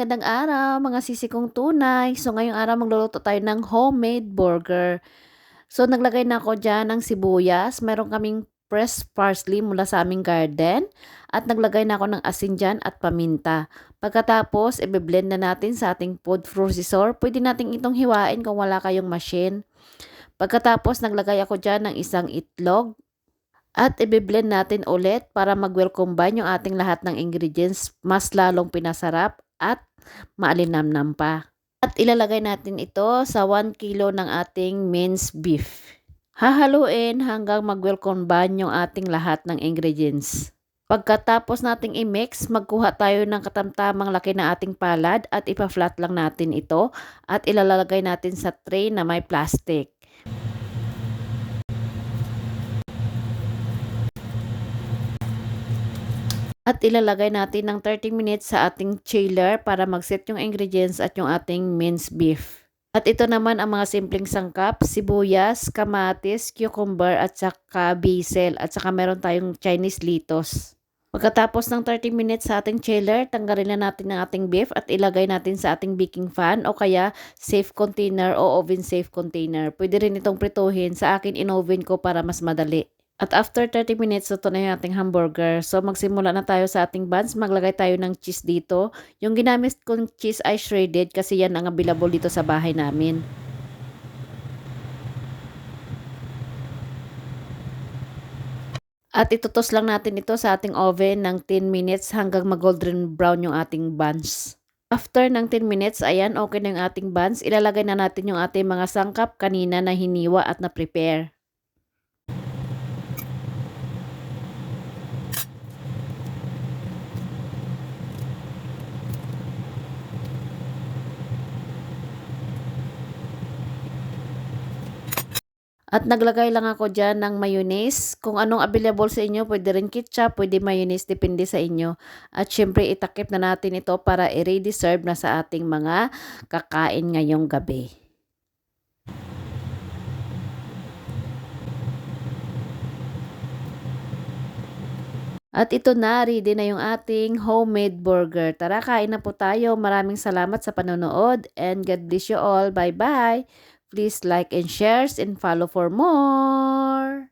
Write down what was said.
magandang araw mga sisi kong tunay. So ngayong araw magluluto tayo ng homemade burger. So naglagay na ako diyan ng sibuyas, meron kaming pressed parsley mula sa aming garden at naglagay na ako ng asin diyan at paminta. Pagkatapos, ibe-blend na natin sa ating food processor. Pwede nating itong hiwain kung wala kayong machine. Pagkatapos, naglagay ako diyan ng isang itlog. At ibe-blend natin ulit para mag-well combine yung ating lahat ng ingredients, mas lalong pinasarap at maalinamnam pa. At ilalagay natin ito sa 1 kilo ng ating minced beef. Hahaluin hanggang mag-well combine yung ating lahat ng ingredients. Pagkatapos nating i-mix, magkuha tayo ng katamtamang laki na ating palad at ipa-flat lang natin ito at ilalagay natin sa tray na may plastic. At ilalagay natin ng 30 minutes sa ating chiller para mag-set yung ingredients at yung ating minced beef. At ito naman ang mga simpleng sangkap, sibuyas, kamatis, cucumber at saka basil at saka meron tayong Chinese lettuce. Pagkatapos ng 30 minutes sa ating chiller, tanggalin na natin ang ating beef at ilagay natin sa ating baking fan o kaya safe container o oven safe container. Pwede rin itong prituhin, sa akin in-oven ko para mas madali. At after 30 minutes, ito na yung ating hamburger. So, magsimula na tayo sa ating buns. Maglagay tayo ng cheese dito. Yung ginamit kong cheese ay shredded kasi yan ang available dito sa bahay namin. At itutos lang natin ito sa ating oven ng 10 minutes hanggang mag-golden brown yung ating buns. After ng 10 minutes, ayan, okay na yung ating buns. Ilalagay na natin yung ating mga sangkap kanina na hiniwa at na-prepare. At naglagay lang ako dyan ng mayonnaise. Kung anong available sa inyo, pwede rin ketchup, pwede mayonnaise, depende sa inyo. At syempre, itakip na natin ito para i-ready serve na sa ating mga kakain ngayong gabi. At ito na, ready na yung ating homemade burger. Tara, kain na po tayo. Maraming salamat sa panonood and God bless you all. Bye-bye. Please like and share and follow for more.